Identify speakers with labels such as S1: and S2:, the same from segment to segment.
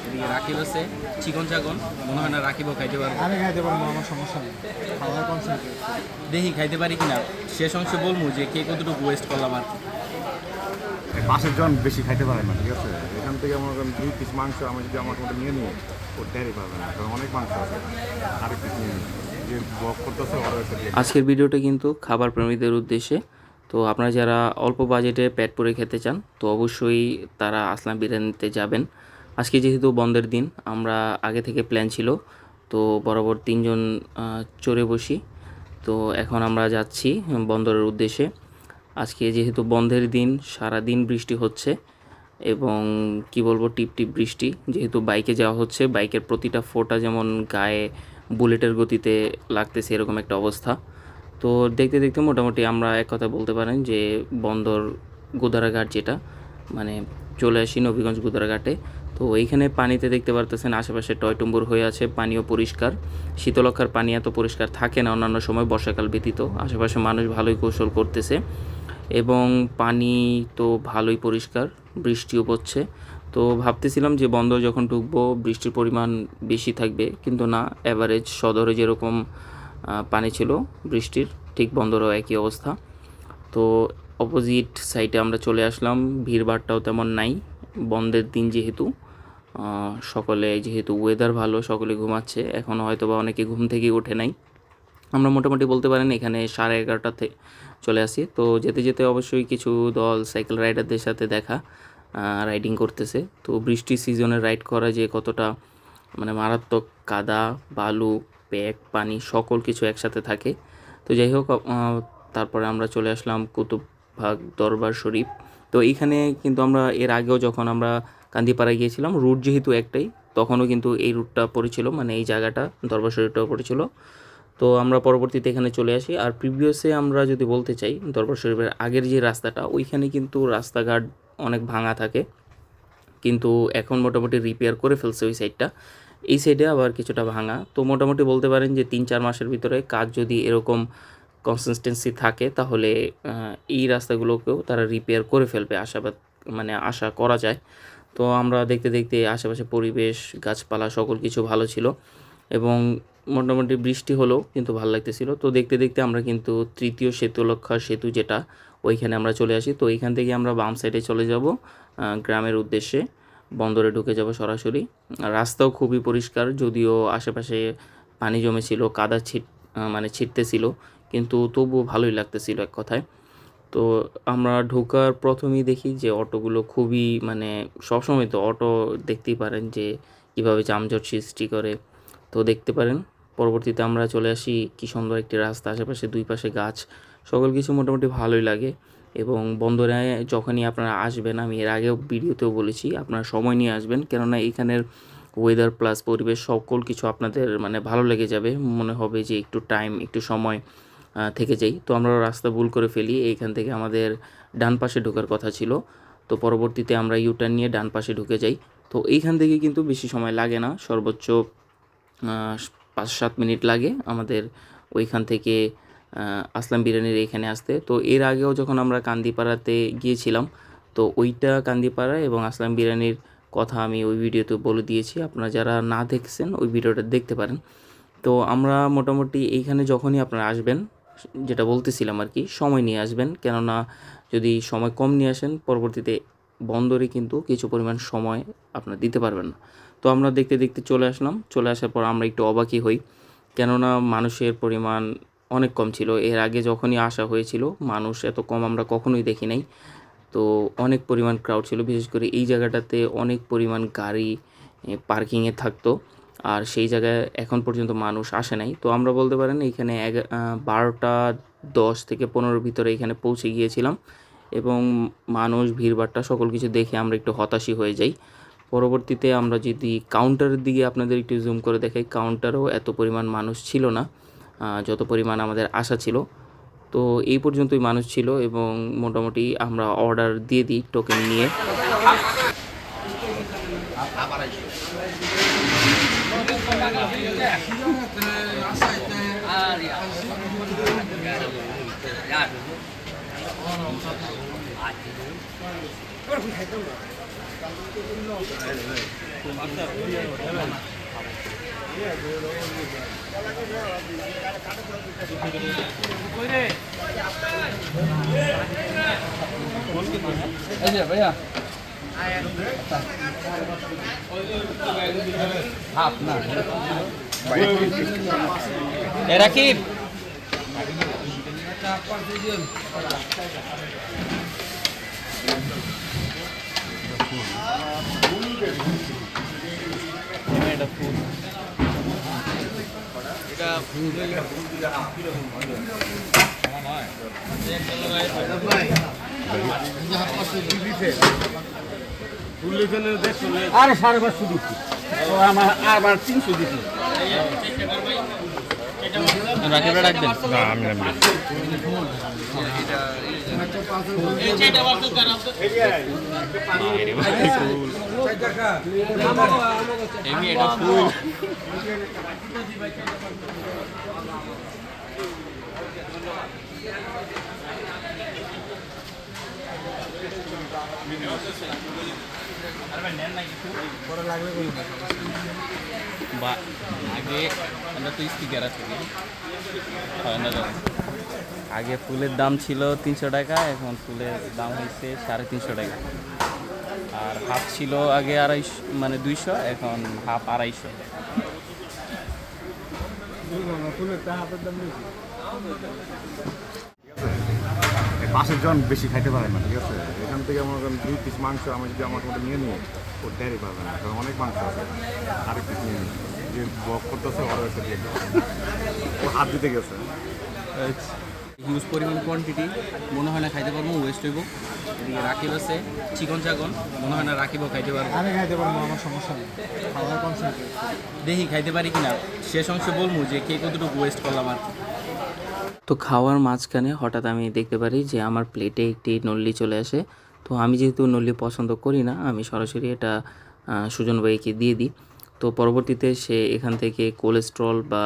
S1: এদিকে রাকিব আছে চিকন চাকন, মনে হয় না রাকিবও খাইতে পারবো।
S2: আমি খাইতে পারবো, আমার সমস্যা নেই, খাওয়ার কনসেন্ট্রেট।
S1: দেখি খাইতে পারি কিনা, শেষ অংশে বলবো যে কে কতটুকু ওয়েস্ট করলাম আর কি।
S3: পাশের জন বেশি খাইতে পারে না, ঠিক আছে? এখান থেকে মনে করেন 2 পিস মাংস আমি যদি আমার মতো নিয়ে নিই, ও টেরই পাবে না, কারণ অনেক মাংস আছে। আরেক পিস নিয়ে নিই, যে ব্লক করতেছে ওরা একটা দিয়ে।
S4: আজকের ভিডিওটা কিন্তু খাবার প্রেমীদের উদ্দেশ্যে। তো আপনারা যারা অল্প বাজেটে পেট পুরে খেতে চান তো অবশ্যই তারা আসলাম বিরিয়ানিতে যাবেন। আজকে যেহেতু বন্ধের দিন, আমরা আগে থেকে প্ল্যান ছিল তো বরাবর 3 জন চড়ে বসি। তো এখন আমরা যাচ্ছি বন্দরের উদ্দেশ্যে। আজকে যেহেতু বন্ধের দিন, সারা দিন বৃষ্টি হচ্ছে এবং কি বলবো, টিপ টিপ বৃষ্টি। যেহেতু বাইকে যাওয়া হচ্ছে, বাইকের প্রতিটা ফোঁটা যেমন গায়ে বুলেটের গতিতে লাগতেছে, এরকম একটা অবস্থা। তো দেখতে দেখতে মোটামুটি আমরা এক কথা বলতে পারেন যে বন্দর গোদারাঘাট, যেটা মানে চলে আসি নবীগঞ্জ গোদারাঘাটে। তো এইখানে পানিতে দেখতে পারতেছেন আশেপাশে টয়টুম্বুর হয়ে আছে, পানিও পরিষ্কার। শীতলক্ষার পানি এত পরিষ্কার থাকে না অন্যান্য সময়, বর্ষাকাল ব্যতীত। আশেপাশে মানুষ ভালোই কৌশল করতেছে এবং পানি তো ভালোই পরিষ্কার, বৃষ্টিও পড়ছে। তো ভাবতেছিলাম যে বন্দর যখন ঢুকবো বৃষ্টির পরিমাণ বেশি থাকবে, কিন্তু না, অ্যাভারেজ সদরে যেরকম পানি ছিল বৃষ্টির, ঠিক বন্দরও একই অবস্থা। তো অপোজিট সাইডে আমরা চলে আসলাম, ভিড়ভাড়টাও তেমন নাই বন্ধের দিন যেহেতু। সকলে যেহেতু ওয়েদার ভালো, সকলে ঘুমাচ্ছে এখনও, হয়তো বা অনেকে ঘুম থেকে ওঠে নাই। আমরা মোটামুটি বলতে পারেন এখানে 11:30টাতে চলে আসি। তো যেতে যেতে অবশ্যই কিছু দল সাইকেল রাইডারদের সাথে দেখা, রাইডিং করতেছে। তো বৃষ্টির সিজনে রাইড করা যে কতটা মানে মারাত্মক, কাদা বালু প্যাক পানি সকল কিছু একসাথে থাকে। তো যাই হোক, তারপরে আমরা চলে আসলাম কুতুববাগ দরবার শরীফ। তো এইখানে কিন্তু আমরা এর আগেও যখন আমরা কান্দিপাড়ায় গিয়েছিলাম, রুট যেহেতু একটাই, তখনও কিন্তু এই রুটটা পড়েছিল, মানে এই জায়গাটা দরবার শরীফটাও পড়েছিল। তো আমরা পরবর্তীতে এখানে চলে আসি। আর প্রিভিয়াসে আমরা যদি বলতে চাই, দরবার শরীফের আগের যে রাস্তাটা, ওইখানে কিন্তু রাস্তাঘাট অনেক ভাঙা থাকে, কিন্তু এখন মোটামুটি রিপেয়ার করে ফেলছে ওই সাইডটা। এই সাইডে আবার কিছুটা ভাঙা। তো মোটামুটি বলতে পারেন যে 3-4 মাসের ভিতরে কাজ যদি এরকম কনসিস্টেন্সি থাকে, তাহলে এই রাস্তাগুলোকেও তারা রিপেয়ার করে ফেলবে, আশাবাদ মানে আশা করা যায়। তো আমরা দেখতে দেখতে আশেপাশে পরিবেশ, গাছপালা সকল কিছু ভালো ছিল এবং মোটামুটি বৃষ্টি হলেও কিন্তু ভালো লাগতেছিল। তো দেখতে দেখতে আমরা কিন্তু তৃতীয় সেতুলক্ষা সেতু, যেটা ওইখানে আমরা চলে আসি। তো এইখান থেকে আমরা বাম সাইডে চলে যাব গ্রামের উদ্দেশ্যে, বন্দরে ঢুকে যাব সরাসরি। রাস্তাও খুবই পরিষ্কার, যদিও আশেপাশে পানি জমেছিল, কাদা মানে ছিটতেছিল, কিন্তু তবুও ভালোই লাগতেছিল এক কথায়। তো আমরা ঢোকার প্রথমেই দেখি যে অটোগুলো খুবই মানে, সবসময় তো অটো দেখতেই পারেন যে কীভাবে যানজট সৃষ্টি করে। তো দেখতে পারেন পরবর্তীতে আমরা চলে আসি, কী সুন্দর একটি রাস্তা, আশেপাশে দুই পাশে গাছ, সকল কিছু মোটামুটি ভালোই লাগে। এবং বন্দরে যখনই আপনারা আসবেন, আমি এর আগেও ভিডিওতেও বলেছি, আপনারা সময় নিয়ে আসবেন, কেননা এখানের ওয়েদার প্লাস পরিবেশ সকল কিছু আপনাদের মানে ভালো লেগে যাবে। মনে হবে যে একটু টাইম, একটু সময় থেকে যাই। তো আমরা রাস্তা ভুল করে ফেলি, এইখান থেকে আমাদের ডান পাশে ঢোকার কথা ছিল। তো পরবর্তীতে আমরা ইউটার্ন নিয়ে ডান পাশে ঢুকে যাই। তো এইখান থেকে কিন্তু বেশি সময় লাগে না, সর্বোচ্চ 5-7 মিনিট লাগে আমাদের ওইখান থেকে আসলাম বিরিয়ানির এখানে আসতে। তো এর আগেও যখন আমরা কান্দিপাড়াতে গিয়েছিলাম, তো ওইটা কান্দিপাড়া এবং আসলাম বিরিয়ানির কথা আমি ওই ভিডিওতে বলে দিয়েছি, আপনারা যারা না দেখছেন ওই ভিডিওটা দেখতে পারেন। তো আমরা মোটামুটি এইখানে যখনই আপনারা আসবেন, যেটা বলতেছিলাম আর কি, সময় নিয়ে আসবেন, কেননা যদি সময় কম নিয়ে আসেন পরবর্তীতে বন্দরে কিন্তু কিছু পরিমাণ সময় আপনারা দিতে পারবেন না। তো আমরা দেখতে দেখতে চলে আসলাম, চলে আসার পর আমরা একটু অবাকই হই, কেননা মানুষের পরিমাণ অনেক কম ছিল। এর আগে যখনই আসা হয়েছিল মানুষ এত কম আমরা কখনোই দেখি নাই। তো অনেক পরিমাণ ক্রাউড ছিল, বিশেষ করে এই জায়গাটাতে অনেক পরিমাণ গাড়ি পার্কিংয়ে থাকতো, আর সেই জায়গায় এখন পর্যন্ত মানুষ আসে নাই। তো আমরা বলতে পারেন এইখানে 12টা 10 থেকে 15 ভিতরে এখানে পৌঁছে গিয়েছিলাম এবং মানুষ ভিড়ভাট্টা সকল কিছু দেখে আমরা একটু হতাশই হয়ে যাই। পরবর্তীতে আমরা যদি কাউন্টারের দিকে আপনাদের একটু জুম করে দেখাই, কাউন্টারেও এত পরিমাণ মানুষ ছিল না যত পরিমাণ আমাদের আশা ছিল। তো এই পর্যন্তই মানুষ ছিল এবং মোটামুটি আমরা অর্ডার দিয়ে দিই টোকেন নিয়ে।
S1: এই যে ভাইয়া হাফ না এ রাকিব এটা ফুল
S2: আরে 550 দিচ্ছি ও আমার 300 দিচ্ছি
S1: রাকিবরা রাখবেন
S3: না আমি
S1: এমনি এটা ফুল বা আগে আমরা তো স্টিকার আছে আগে ফুলের দাম ছিল 300 টাকা, এখন ফুলের দাম হয়েছে 350 টাকা। আর হাফ ছিল আগে 250, মানে 200, এখন হাফ 250।
S3: পাশের জন বেশি খাইতে পারে না, ঠিক আছে? এখান থেকে মনে করেন 2 পিস মাংস আমি যদি আমার মধ্যে নিয়ে নিই ও ডেয়ারি পাবে না, কারণ অনেক মাংস আছে। আরেক পিস নিয়ে নিই, যে বক করতেছে ওরা এসে দিয়ে দেবে। ও হাত দিতে গেছে।
S1: হিউজ পরিমাণ কোয়ান্টিটি, মনে হয় না খাইতে পারবো, ওয়েস্ট হইব। এদিকে রাকিব আছে চিকন চাকন, মনে হয় না রাকিবও খাইতে পারবো।
S2: আমি খাইতে পারবো, আমার সমস্যা নেই, খাওয়ার কনসেন্ট্রেট।
S1: দেখি খাইতে পারি কিনা, শেষ অংশে বলবো যে কে কতটুকু ওয়েস্ট করলাম আর কি।
S4: তো খাওয়ার মাঝখানে হঠাৎ আমি দেখতে পারি যে আমার প্লেটে একটি নল্লি চলে আসে। তো আমি যেহেতু নল্লি পছন্দ করি না, আমি সরাসরি এটা সুজন ভাইকে দিয়ে দিই। তো পরবর্তীতে সে এখান থেকে কোলেস্ট্রল বা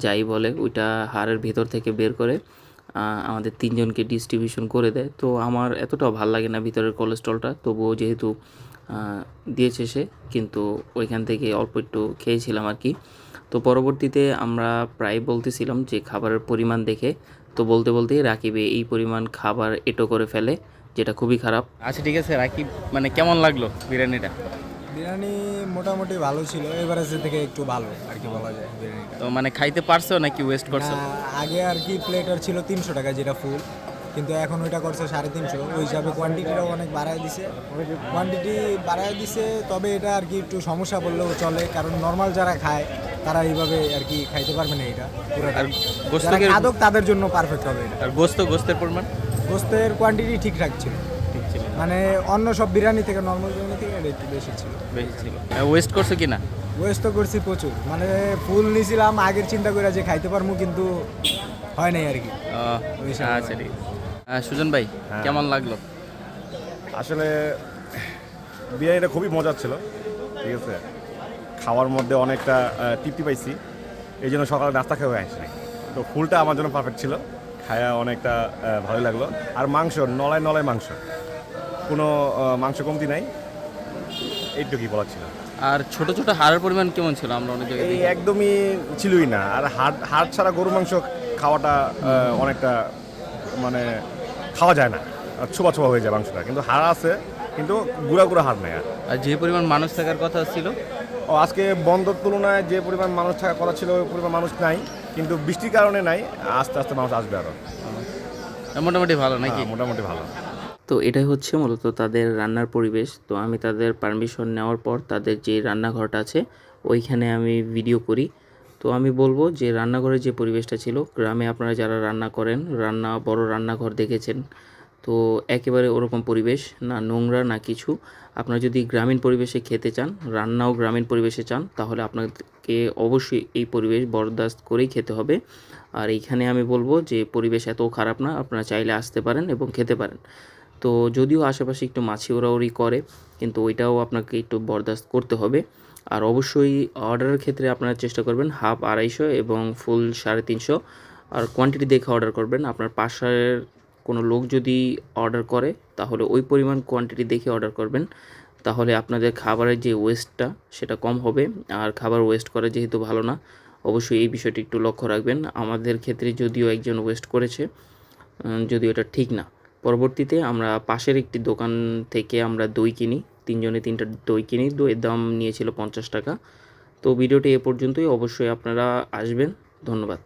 S4: যাই বলে ওইটা হাড়ের ভেতর থেকে বের করে আমাদের 3 জনকে ডিস্ট্রিবিউশন করে দেয়। তো আমার এতটাও ভাল লাগে না ভিতরের কোলেস্ট্রলটা, তবুও যেহেতু দিয়েছে সে, কিন্তু ওইখান থেকে অল্প একটু খেয়েছিলাম আর কি। তো পরবর্তীতে আমরা প্রায় বলতেছিলাম যে খাবারের পরিমাণ দেখে, তো বলতে বলতেই রাকিবে এই পরিমাণ খাবার এঁটো করে ফেলে, যেটা খুবই খারাপ।
S1: আচ্ছা ঠিক আছে রাকিব, মানে কেমন লাগলো বিরিয়ানিটা?
S2: বিরিয়ানি মোটামুটি ভালো ছিল, এভারেজের থেকে একটু ভালো আর কি বলা যায় বিরিয়ানিটা।
S1: তো মানে খাইতে পারছো নাকি ওয়েস্ট করছো?
S2: আগে আর কি প্লেটার ছিল 300 টাকা যেটা ফুল, কিন্তু এখন ওইটা করছে 350। ওই হিসাবে কোয়ান্টিটিটাও অনেক বাড়ায় দিছে, তবে এটা আর কি একটু সমস্যা বললেও চলে, কারণ নর্মাল যারা খায় তারা এইভাবে আর কি খাইতে পারবে না এটা পুরোটা।
S1: আর গোস্ত
S2: যারা
S1: কি-
S2: খাদক তাদের জন্য পারফেক্ট হবে এটা।
S1: আর গোস্তের পরিমাণ
S2: গোস্তের কোয়ান্টিটি ঠিকঠাক ছিল,
S1: ঠিক ছিল,
S2: মানে অন্য সব বিরিয়ানি থেকে, নর্মাল বিরিয়ানি থেকে এটা একটু বেশি ছিল।
S1: বেশি ছিল। ওয়েস্ট করছো কিনা?
S2: ওয়েস্ট তো করছি প্রচুর, মানে ফুল নিয়েছিলাম আগের চিন্তা করে যে খাইতে পারবো, কিন্তু হয় নাই আর কি।
S1: আচ্ছা ঠিক আছে। সুজন ভাই কেমন লাগলো?
S3: আসলে বিরিয়ানিটা খুবই মজার ছিল, ঠিক আছে? খাওয়ার মধ্যে অনেকটা তৃপ্তি পাইছি, এই জন্য সকালে নাস্তা খেয়ে আসি। তো ফুলটা আমার জন্য পারফেক্ট ছিল, খায়া অনেকটা ভালো লাগলো। আর মাংস নলায় মাংস, কোনো মাংস কমতি নাই, এইটুকুই বলার ছিল।
S1: আর ছোট ছোট হাড়ের পরিমাণ কেমন ছিল? আমরা অনেক জায়গায়
S3: এই
S1: দেখি।
S3: একদমই ছিলই না। আর হাড় ছাড়া গরু মাংস খাওয়াটা অনেকটা মানে খাওয়া যায় না, আর ছোপা ছোপা হয়ে যায় মাংসটা, কিন্তু হাড় আছে, কিন্তু গুঁড়া হাড় নেই।
S1: আর যে পরিমাণ মানুষ থাকার কথা ছিল,
S3: ও আজকে বন্ধর তুলনায় যে পরিমাণ মানুষ থাকার কথা ছিল ওই পরিমাণ মানুষ নাই, কিন্তু বৃষ্টির কারণে নাই, আস্তে আস্তে মানুষ আসবে আরও।
S1: মোটামুটি ভালো নাকি?
S3: মোটামুটি ভালো।
S4: তো এটাই হচ্ছে মূলত তাদের রান্নার পরিবেশ। তো আমি তাদের পারমিশন নেওয়ার পর তাদের যে রান্নাঘরটা আছে ওইখানে আমি ভিডিও করি। তো আমি বলবো যে রান্নাঘরের যে পরিবেশটা ছিল, গ্রামে আপনারা যারা রান্না করেন, বড় রান্নাঘর দেখেছেন, তো একেবারে ওরকম পরিবেশ না, নোংরা না কিছু। আপনারা যদি গ্রামীণ পরিবেশে খেতে চান, রান্নাও গ্রামীণ পরিবেশে চান, তাহলে আপনাকে অবশ্যই এই পরিবেশ বরদাস্ত করেই খেতে হবে। আর এইখানে আমি বলবো যে পরিবেশ এত খারাপ না, আপনারা চাইলে আসতে পারেন এবং খেতে পারেন। তো যদিও আশেপাশে একটু মাছি ওড়াউড়ি করে, কিন্তু ওইটাও আপনাকে একটু বরদাস্ত করতে হবে। আর অবশ্যই অর্ডারের ক্ষেত্রে আপনারা চেষ্টা করবেন হাফ 250 এবং ফুল 350, আর কোয়ান্টিটি দেখে অর্ডার করবেন। আপনার পাশের কোনো লোক যদি অর্ডার করে তাহলে ওই পরিমাণ কোয়ান্টিটি দেখে অর্ডার করবেন। তাহলে আপনাদের খাবারের যে ওয়েস্টটা সেটা কম হবে। আর খাবার ওয়েস্ট করা যেহেতু ভালো না, অবশ্যই এই বিষয়টি একটু লক্ষ্য রাখবেন। আমাদের ক্ষেত্রে যদিও একজন ওয়েস্ট করেছে, যদিও এটা ঠিক না। পরবর্তীতে আমরা পাশের একটি দোকান থেকে আমরা দই কিনি, 3 জনে 3টা দই কিনি। দইয়ের দাম নিয়েছিল 50 টাকা। তো ভিডিওটি এ পর্যন্তই। অবশ্যই আপনারা আসবেন। ধন্যবাদ।